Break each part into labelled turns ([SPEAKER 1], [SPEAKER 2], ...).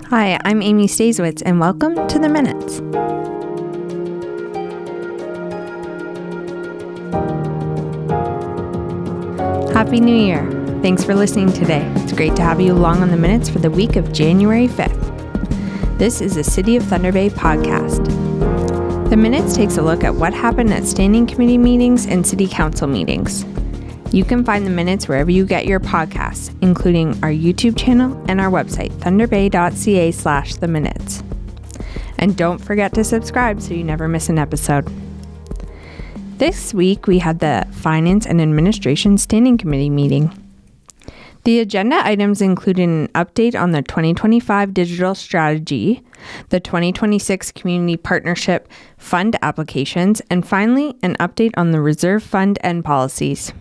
[SPEAKER 1] Hi, I'm Amy Stasiewicz, and welcome to The Minutes. Happy New Year. Thanks for listening today. It's great to have you along on The Minutes for the week of January 5th. This is a City of Thunder Bay podcast. The Minutes takes a look at what happened at standing committee meetings and city council meetings. You can find The Minutes wherever you get your podcasts, including our YouTube channel and our website, thunderbay.ca/theminutes. And don't forget to subscribe so you never miss an episode. This week, we had the Finance and Administration Standing Committee meeting. The agenda items included an update on the 2025 digital strategy, the 2026 Community Partnership Fund applications, and finally, an update on the Reserve Fund and policies.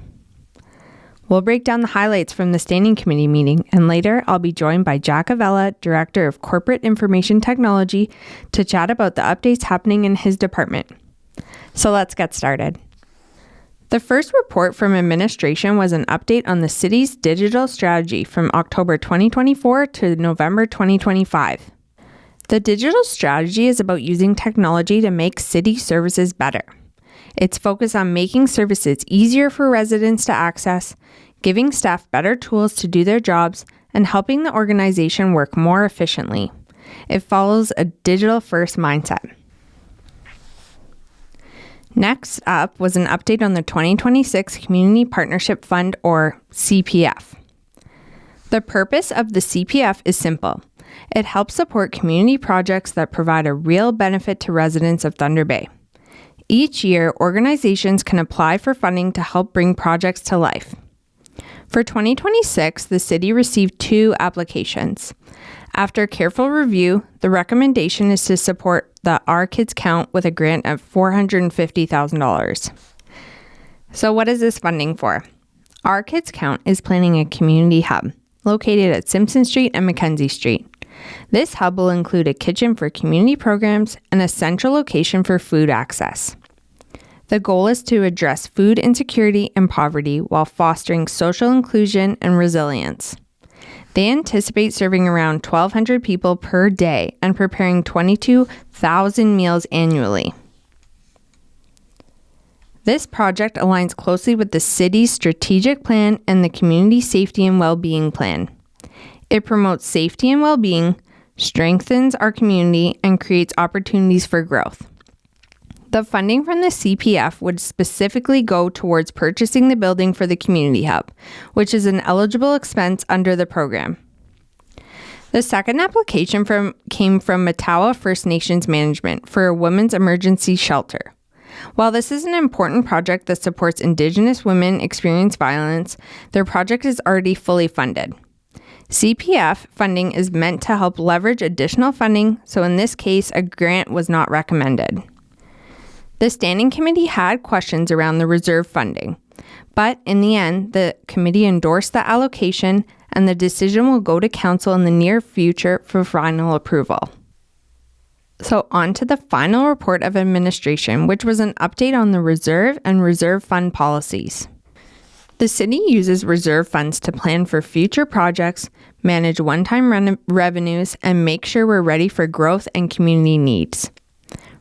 [SPEAKER 1] We'll break down the highlights from the Standing Committee meeting, and later I'll be joined by Jack Avella, Director of Corporate Information Technology, to chat about the updates happening in his department. So let's get started. The first report from administration was an update on the city's digital strategy from October 2024 to November 2025. The digital strategy is about using technology to make city services better. It's focused on making services easier for residents to access, giving staff better tools to do their jobs, and helping the organization work more efficiently. It follows a digital-first mindset. Next up was an update on the 2026 Community Partnership Fund, or CPF. The purpose of the CPF is simple. It helps support community projects that provide a real benefit to residents of Thunder Bay. Each year, organizations can apply for funding to help bring projects to life. For 2026, the city received 2 applications. After careful review, the recommendation is to support the Our Kids Count with a grant of $450,000. So what is this funding for? Our Kids Count is planning a community hub located at Simpson Street and Mackenzie Street. This hub will include a kitchen for community programs and a central location for food access. The goal is to address food insecurity and poverty while fostering social inclusion and resilience. They anticipate serving around 1,200 people per day and preparing 22,000 meals annually. This project aligns closely with the city's strategic plan and the Community Safety and Wellbeing Plan. It promotes safety and well-being, strengthens our community, and creates opportunities for growth. The funding from the CPF would specifically go towards purchasing the building for the community hub, which is an eligible expense under the program. The second application came from Matawa First Nations Management for a women's emergency shelter. While this is an important project that supports Indigenous women experiencing violence, their project is already fully funded. CPF funding is meant to help leverage additional funding, so in this case, a grant was not recommended. The Standing Committee had questions around the reserve funding, but in the end, the committee endorsed the allocation, and the decision will go to council in the near future for final approval. So on to the final report of administration, which was an update on the reserve and reserve fund policies. The city uses reserve funds to plan for future projects, manage one-time revenues, and make sure we're ready for growth and community needs.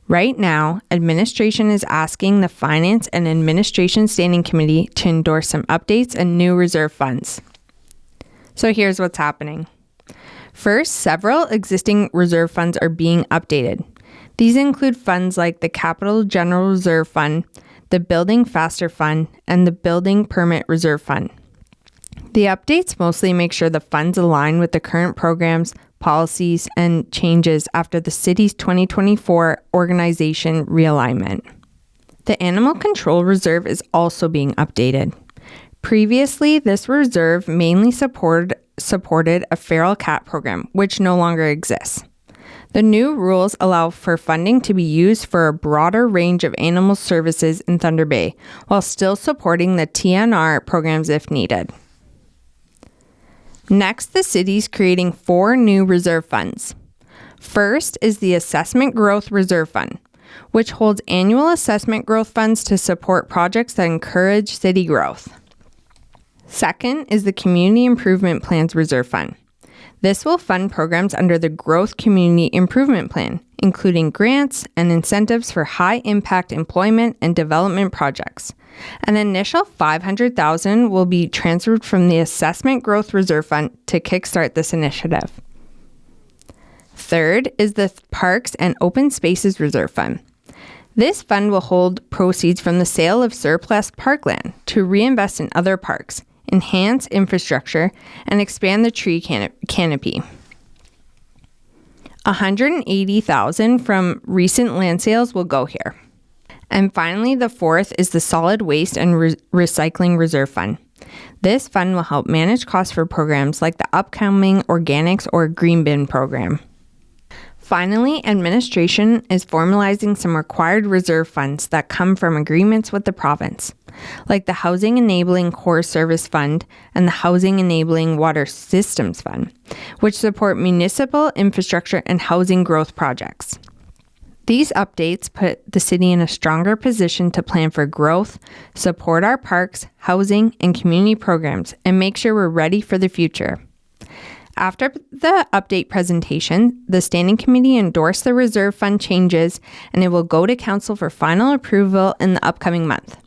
[SPEAKER 1] Right now, administration is asking the Finance and Administration Standing Committee to endorse some updates and new reserve funds. So here's what's happening. First, several existing reserve funds are being updated. These include funds like the Capital General Reserve Fund, the Building Faster Fund, and the Building Permit Reserve Fund. The updates mostly make sure the funds align with the current programs, policies, and changes after the city's 2024 organization realignment. The Animal Control Reserve is also being updated. Previously, this reserve mainly supported a feral cat program, which no longer exists. The new rules allow for funding to be used for a broader range of animal services in Thunder Bay, while still supporting the TNR programs if needed. Next, the city's creating 4 new reserve funds. First is the Assessment Growth Reserve Fund, which holds annual assessment growth funds to support projects that encourage city growth. Second is the Community Improvement Plans Reserve Fund. This will fund programs under the Growth Community Improvement Plan, including grants and incentives for high-impact employment and development projects. An initial $500,000 will be transferred from the Assessment Growth Reserve Fund to kickstart this initiative. Third is the Parks and Open Spaces Reserve Fund. This fund will hold proceeds from the sale of surplus parkland to reinvest in other parks, enhance infrastructure, and expand the tree canopy. $180,000 from recent land sales will go here. And finally, the fourth is the Solid Waste and Recycling Reserve Fund. This fund will help manage costs for programs like the upcoming Organics or Green Bin program. Finally, administration is formalizing some required reserve funds that come from agreements with the province, like the Housing Enabling Core Service Fund and the Housing Enabling Water Systems Fund, which support municipal infrastructure and housing growth projects. These updates put the city in a stronger position to plan for growth, support our parks, housing, and community programs, and make sure we're ready for the future. After the update presentation, the Standing Committee endorsed the Reserve Fund changes, and it will go to Council for final approval in the upcoming month.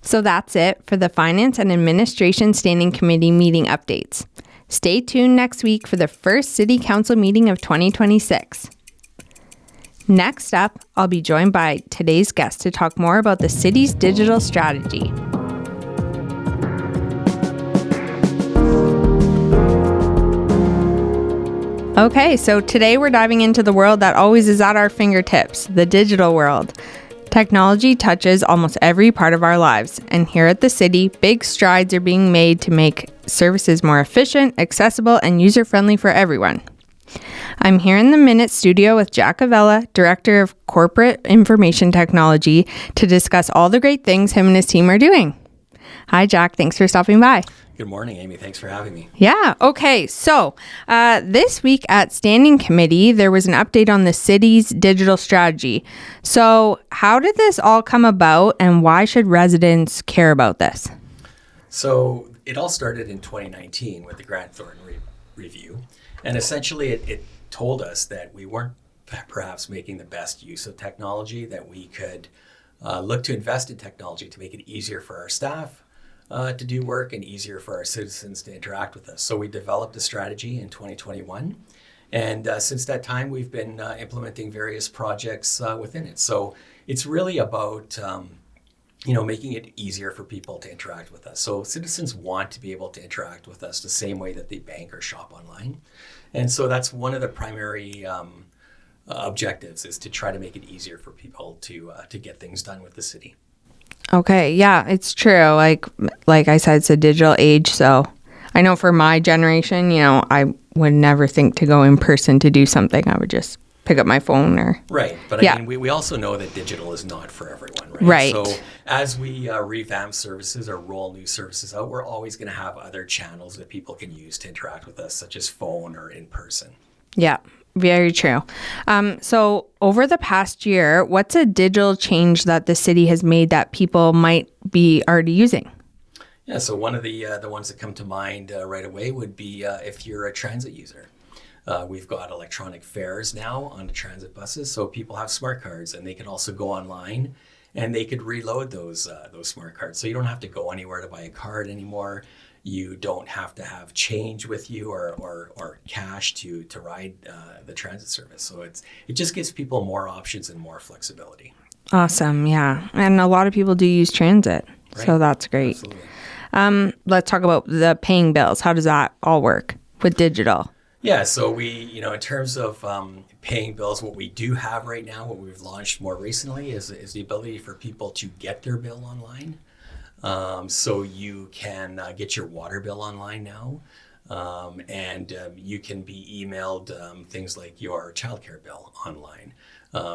[SPEAKER 1] So that's it for the Finance and Administration Standing Committee meeting updates. Stay tuned next week for the first City Council meeting of 2026. Next up, I'll be joined by today's guest to talk more about the city's digital strategy. Okay, so today we're diving into the world that always is at our fingertips, the digital world. Technology touches almost every part of our lives, and here at the city, big strides are being made to make services more efficient, accessible, and user-friendly for everyone. I'm here in the Minute Studio with Jack Avella, Director of Corporate Information Technology, to discuss all the great things him and his team are doing. Hi, Jack. Thanks for stopping by.
[SPEAKER 2] Good morning, Amy. Thanks for having me.
[SPEAKER 1] Yeah. Okay. So this week at Standing Committee, there was an update on the city's digital strategy. So how did this all come about, and why should residents care about this?
[SPEAKER 2] So it all started in 2019 with the Grant Thornton review. And essentially it told us that we weren't perhaps making the best use of technology, that we could look to invest in technology to make it easier for our staff to do work and easier for our citizens to interact with us. So we developed a strategy in 2021. And since that time, we've been implementing various projects within it. So it's really about making it easier for people to interact with us. So citizens want to be able to interact with us the same way that they bank or shop online. And so that's one of the primary objectives, is to try to make it easier for people to get things done with the city.
[SPEAKER 1] Okay, yeah, it's true. Like I said, it's a digital age. So I know for my generation, I would never think to go in person to do something. I would just pick up my phone or...
[SPEAKER 2] Right, but I mean, we also know that digital is not for everyone, right?
[SPEAKER 1] Right.
[SPEAKER 2] So as we revamp services or roll new services out, we're always going to have other channels that people can use to interact with us, such as phone or in person.
[SPEAKER 1] Yeah, very true. So over the past year, what's a digital change that the city has made that people might be already using?
[SPEAKER 2] Yeah, so one of the ones that come to mind right away would be if you're a transit user. We've got electronic fares now on the transit buses, so people have smart cards, and they can also go online and they could reload those smart cards. So you don't have to go anywhere to buy a card anymore. You don't have to have change with you or cash to ride the transit service. So it just gives people more options and more flexibility.
[SPEAKER 1] Awesome, yeah. And a lot of people do use transit, right. So that's great.
[SPEAKER 2] Absolutely.
[SPEAKER 1] Let's talk about the paying bills. How does that all work with digital?
[SPEAKER 2] Yeah, so we, in terms of paying bills, what we do have right now, what we've launched more recently is the ability for people to get their bill online. So you can get your water bill online now, and you can be emailed things like your childcare bill online.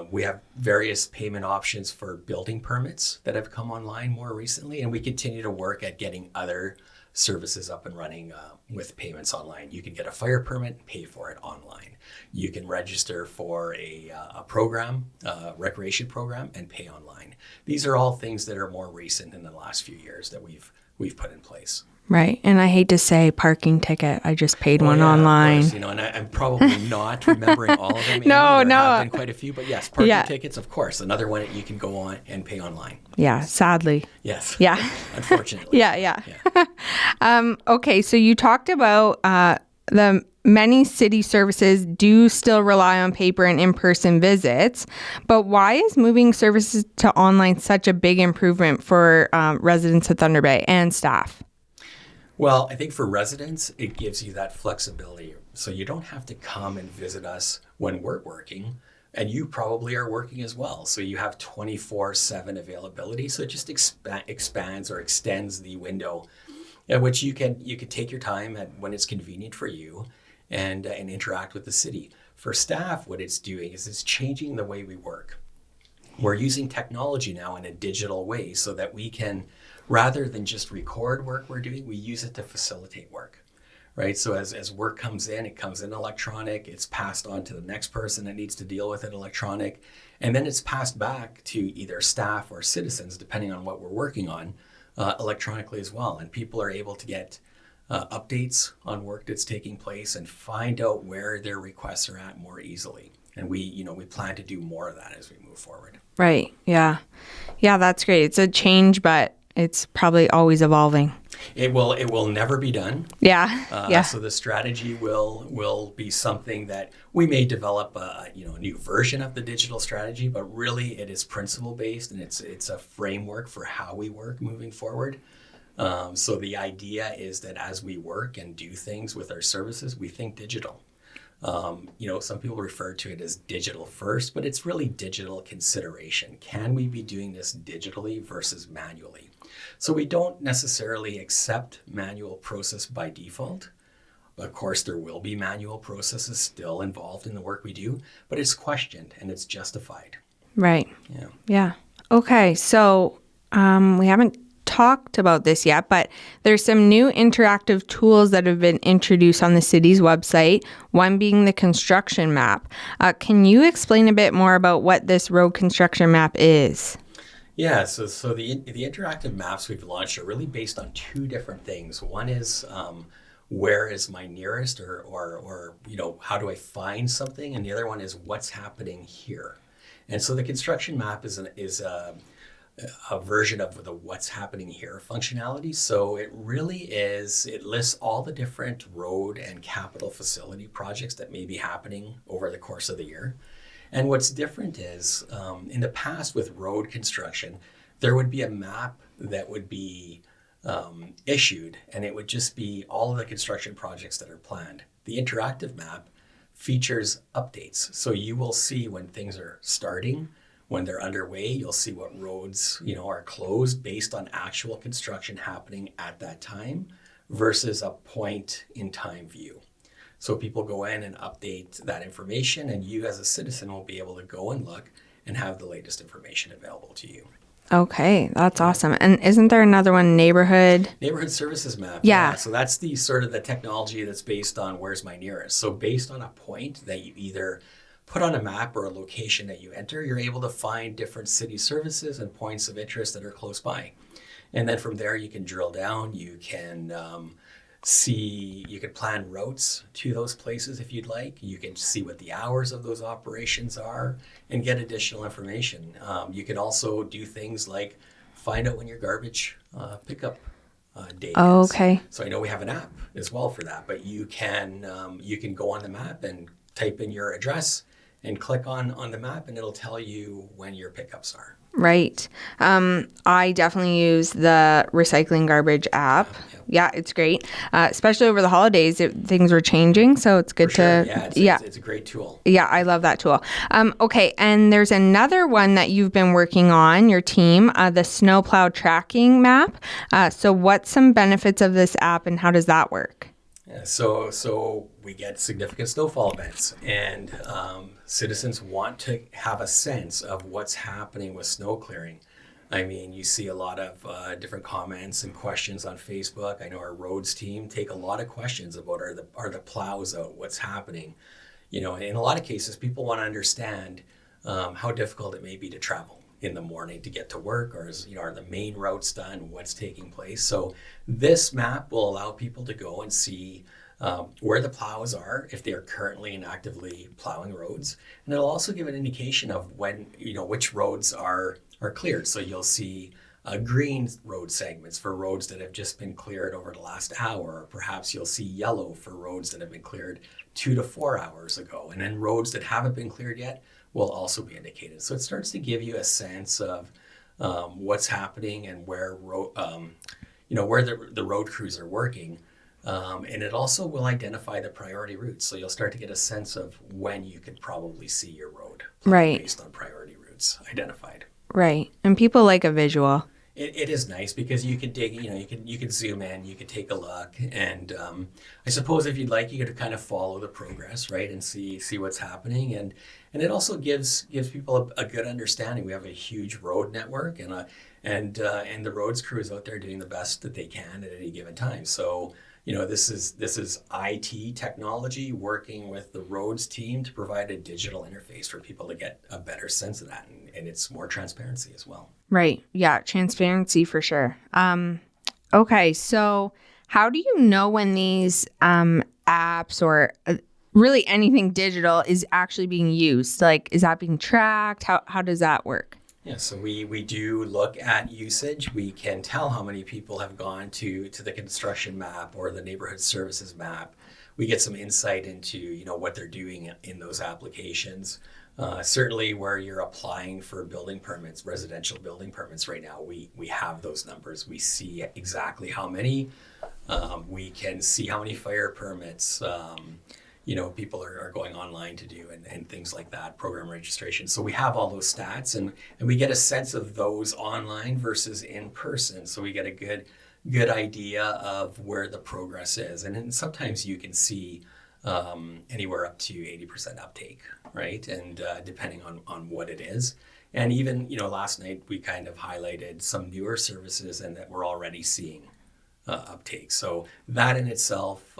[SPEAKER 2] We have various payment options for building permits that have come online more recently, and we continue to work at getting other services up and running with payments online. You can get a fire permit, pay for it online. You can register for a program, recreation program, and pay online. These are all things that are more recent in the last few years that we've put in place.
[SPEAKER 1] Right. And I hate to say parking ticket. I just paid one
[SPEAKER 2] Of
[SPEAKER 1] online.
[SPEAKER 2] course, and I'm probably not remembering all of them. Amy.
[SPEAKER 1] No,
[SPEAKER 2] There
[SPEAKER 1] no.
[SPEAKER 2] have been quite a few, but yes, parking
[SPEAKER 1] Yeah.
[SPEAKER 2] tickets, of course. Another one that you can go on and pay online.
[SPEAKER 1] Yeah, sadly.
[SPEAKER 2] Yes.
[SPEAKER 1] Yeah.
[SPEAKER 2] Unfortunately.
[SPEAKER 1] Yeah. Okay, so you talked about the many city services do still rely on paper and in-person visits, but why is moving services to online such a big improvement for residents of Thunder Bay and staff?
[SPEAKER 2] Well, I think for residents, it gives you that flexibility. So you don't have to come and visit us when we're working, and you probably are working as well. So you have 24/7 availability. So it just expands or extends the window at which you can take your time at when it's convenient for you and interact with the city. For staff, what it's doing is it's changing the way we work. We're using technology now in a digital way so that we can, rather than just record work we're doing, we use it to facilitate work, right? So as work comes in, it comes in electronic, it's passed on to the next person that needs to deal with it electronic, and then it's passed back to either staff or citizens, depending on what we're working on, electronically as well. And people are able to get updates on work that's taking place and find out where their requests are at more easily. And we plan to do more of that as we move forward.
[SPEAKER 1] Right. Yeah. Yeah, that's great. It's a change, but it's probably always evolving.
[SPEAKER 2] It will never be done.
[SPEAKER 1] Yeah.
[SPEAKER 2] So the strategy will be something that we may develop a new version of the digital strategy, but really it is principle based and it's a framework for how we work moving forward. So the idea is that as we work and do things with our services, we think digital. Some people refer to it as digital first, but it's really digital consideration. Can we be doing this digitally versus manually? So we don't necessarily accept manual process by default. Of course, there will be manual processes still involved in the work we do, but it's questioned and it's justified.
[SPEAKER 1] Right.
[SPEAKER 2] Yeah.
[SPEAKER 1] Yeah. Okay. So we haven't talked about this yet, but there's some new interactive tools that have been introduced on the city's website, one being the construction map. Can you explain a bit more about what this road construction map is?
[SPEAKER 2] Yeah, so the interactive maps we've launched are really based on two different things. One is where is my nearest or how do I find something? And the other one is what's happening here. And so the construction map is a version of the what's happening here functionality. So it really is, it lists all the different road and capital facility projects that may be happening over the course of the year. And what's different is in the past with road construction, there would be a map that would be issued and it would just be all of the construction projects that are planned. The interactive map features updates. So you will see when things are starting, when they're underway, you'll see what roads, are closed based on actual construction happening at that time versus a point in time view. So people go in and update that information and you as a citizen will be able to go and look and have the latest information available to you.
[SPEAKER 1] Okay, that's awesome. And isn't there another one, neighborhood
[SPEAKER 2] services map?
[SPEAKER 1] Yeah.
[SPEAKER 2] So that's the sort of the technology that's based on where's my nearest. So based on a point that you either put on a map or a location that you enter, you're able to find different city services and points of interest that are close by. And then from there, you can drill down, you can you can plan routes to those places if you'd like. You can see what the hours of those operations are and get additional information. You can also do things like find out when your garbage pickup day is.
[SPEAKER 1] Okay.
[SPEAKER 2] So I know we have an app as well for that, but you can go on the map and type in your address and click on the map and it'll tell you when your pickups are.
[SPEAKER 1] Right. I definitely use the recycling garbage app. Yeah, it's great. Especially over the holidays, things were changing, so it's good
[SPEAKER 2] For sure.
[SPEAKER 1] to...
[SPEAKER 2] It's a great tool.
[SPEAKER 1] Yeah, I love that tool. Okay, and there's another one that you've been working on, your team, the snowplow tracking map. So what's some benefits of this app and how does that work?
[SPEAKER 2] Yeah, so we get significant snowfall events and citizens want to have a sense of what's happening with snow clearing. I mean, you see a lot of different comments and questions on Facebook. I know our roads team take a lot of questions about are the plows out, what's happening. In a lot of cases, people want to understand how difficult it may be to travel. in the morning to get to work, or are the main routes done, what's taking place. So this map will allow people to go and see where the plows are, if they are currently and actively plowing roads. And it'll also give an indication of when, which roads are cleared. So you'll see green road segments for roads that have just been cleared over the last hour. Or perhaps you'll see yellow for roads that have been cleared 2 to 4 hours ago. And then roads that haven't been cleared yet will also be indicated. So it starts to give you a sense of what's happening and where where the road crews are working. And it also will identify the priority routes. So you'll start to get a sense of when you could probably see your road
[SPEAKER 1] right,
[SPEAKER 2] based on priority routes identified.
[SPEAKER 1] Right. And people like a visual.
[SPEAKER 2] It is nice because you can dig, you can zoom in, you can take a look, and I suppose if you'd like, you could kind of follow the progress, right, and see what's happening, and it also gives people a good understanding. We have a huge road network, and the roads crews out there doing the best that they can at any given time. So this is IT technology working with the roads team to provide a digital interface for people to get a better sense of that, and it's more transparency as well.
[SPEAKER 1] Right. Yeah. Transparency for sure. Okay. So how do you know when these apps or really anything digital is actually being used? Like, is that being tracked? How does that work?
[SPEAKER 2] Yeah, so we do look at usage. We can tell how many people have gone to the construction map or the neighborhood services map. We get some insight into what they're doing in those applications. Certainly where you're applying for building permits, residential building permits right now, we have those numbers. We see exactly how many. We can see how many fire permits people are going online to do and things like that, program registration. So we have all those stats and we get a sense of those online versus in person. So we get a good idea of where the progress is. And then sometimes you can see anywhere up to 80% uptake, right? And depending on what it is. And even, last night we kind of highlighted some newer services and that we're already seeing uptake. So that in itself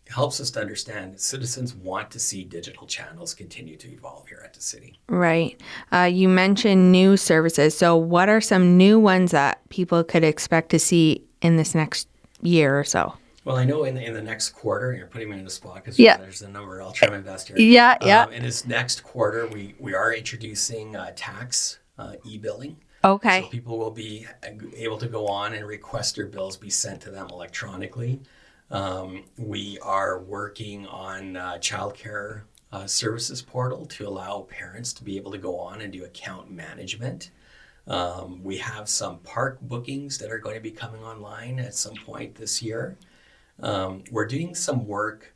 [SPEAKER 2] helps us to understand that citizens want to see digital channels continue to evolve here at the city.
[SPEAKER 1] Right. You mentioned new services. So what are some new ones that people could expect to see in this next year or so?
[SPEAKER 2] Well, I know in the next quarter, you're putting me in the spot because there's a number. I'll try my best here.
[SPEAKER 1] Yeah.
[SPEAKER 2] In this next quarter, we are introducing tax e-billing.
[SPEAKER 1] Okay.
[SPEAKER 2] So people will be able to go on and request their bills be sent to them electronically. We are working on childcare services portal to allow parents to be able to go on and do account management. We have some park bookings that are going to be coming online at some point this year. We're doing some work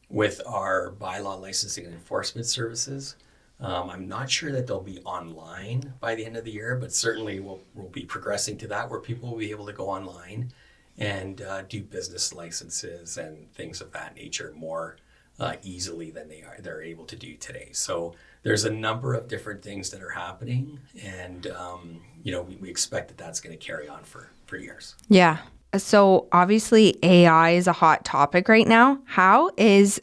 [SPEAKER 2] with our bylaw licensing and enforcement services. I'm not sure that they'll be online by the end of the year, but certainly we'll be progressing to that where people will be able to go online and do business licenses and things of that nature more easily than they're able to do today. So there's a number of different things that are happening, and we expect that that's going to carry on for years.
[SPEAKER 1] Yeah. So obviously AI is a hot topic right now. How is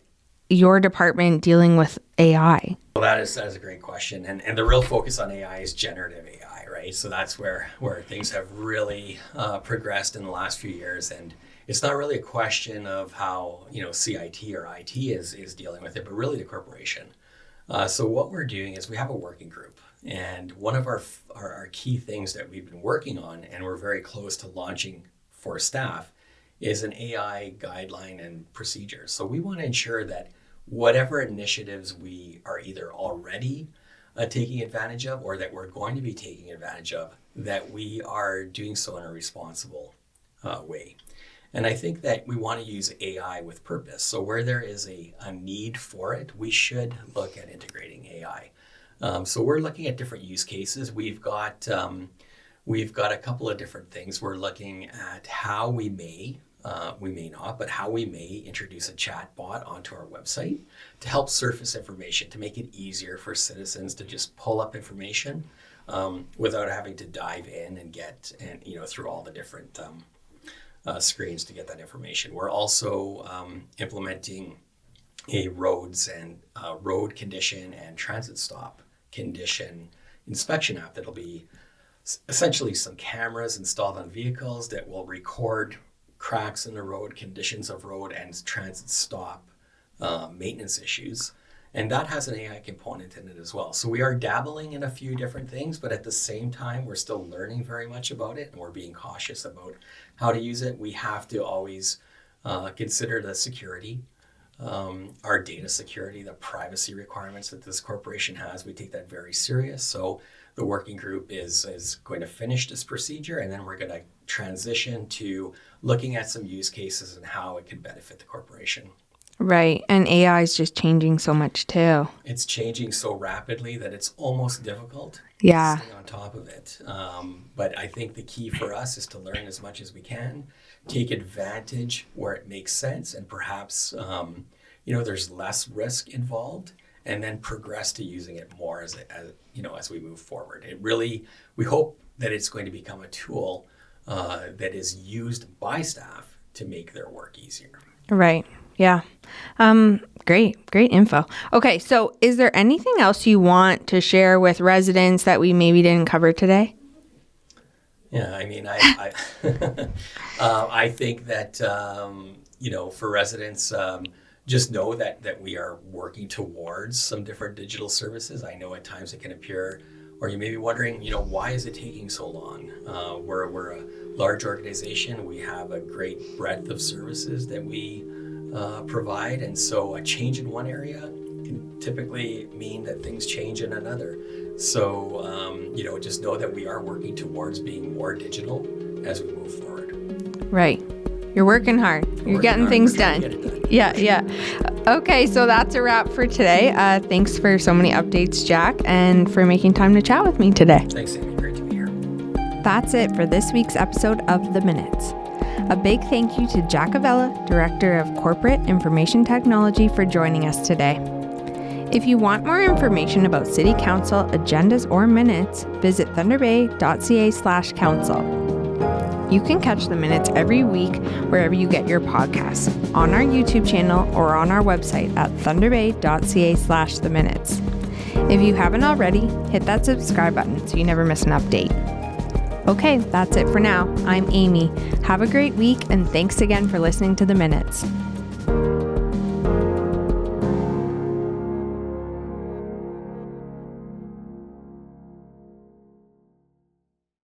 [SPEAKER 1] your department dealing with AI?
[SPEAKER 2] Well, that is a great question, and the real focus on AI is generative AI, right? So that's where things have really progressed in the last few years, and it's not really a question of how CIT or IT is dealing with it, but really the corporation. So what we're doing is we have a working group, and one of our key things that we've been working on, and we're very close to launching for staff, is an AI guideline and procedures. So we want to ensure that whatever initiatives we are either already taking advantage of or that we're going to be taking advantage of, that we are doing so in a responsible way. And I think that we want to use AI with purpose. So where there is a need for it, we should look at integrating AI. So we're looking at different use cases. We've got a couple of different things. We're looking at how we may not, but how we may introduce a chat bot onto our website to help surface information, to make it easier for citizens to just pull up information without having to dive in and get through all the different screens to get that information. We're also implementing a roads and road condition and transit stop condition inspection app that'll be essentially some cameras installed on vehicles that will record cracks in the road, conditions of road, and transit stop maintenance issues. And that has an AI component in it as well. So we are dabbling in a few different things, but at the same time, we're still learning very much about it, and we're being cautious about how to use it. We have to always consider the security, our data security, the privacy requirements that this corporation has. We take that very serious. So the working group is going to finish this procedure, and then we're going to transition to looking at some use cases and how it can benefit the corporation.
[SPEAKER 1] Right. And AI is just changing so much too.
[SPEAKER 2] It's changing so rapidly that it's almost difficult
[SPEAKER 1] to
[SPEAKER 2] stay on top of it. But I think the key for us is to learn as much as we can, take advantage where it makes sense, and perhaps there's less risk involved, and then progress to using it more as we move forward. We hope that it's going to become a tool that is used by staff to make their work easier.
[SPEAKER 1] Right. Yeah. Great info. Okay. So is there anything else you want to share with residents that we maybe didn't cover today?
[SPEAKER 2] Yeah. I mean, I think that, for residents, just know that we are working towards some different digital services. I know at times it can appear, or you may be wondering, why is it taking so long? We're a large organization. We have a great breadth of services that we provide, and so a change in one area can typically mean that things change in another. So, just know that we are working towards being more digital as we move forward.
[SPEAKER 1] Right. You're working hard. You're getting things done. Yeah. Okay, so that's a wrap for today. Thanks for so many updates, Jack, and for making time to chat with me today.
[SPEAKER 2] Thanks, Amy. Great to be here.
[SPEAKER 1] That's it for this week's episode of The Minutes. A big thank you to Jack Avella, Director of Corporate Information Technology, for joining us today. If you want more information about City Council agendas or minutes, visit thunderbay.ca/council. You can catch the minutes every week wherever you get your podcasts, on our YouTube channel or on our website at thunderbay.ca/theminutes. If you haven't already, hit that subscribe button so you never miss an update. Okay, that's it for now. I'm Amy. Have a great week, and thanks again for listening to The Minutes.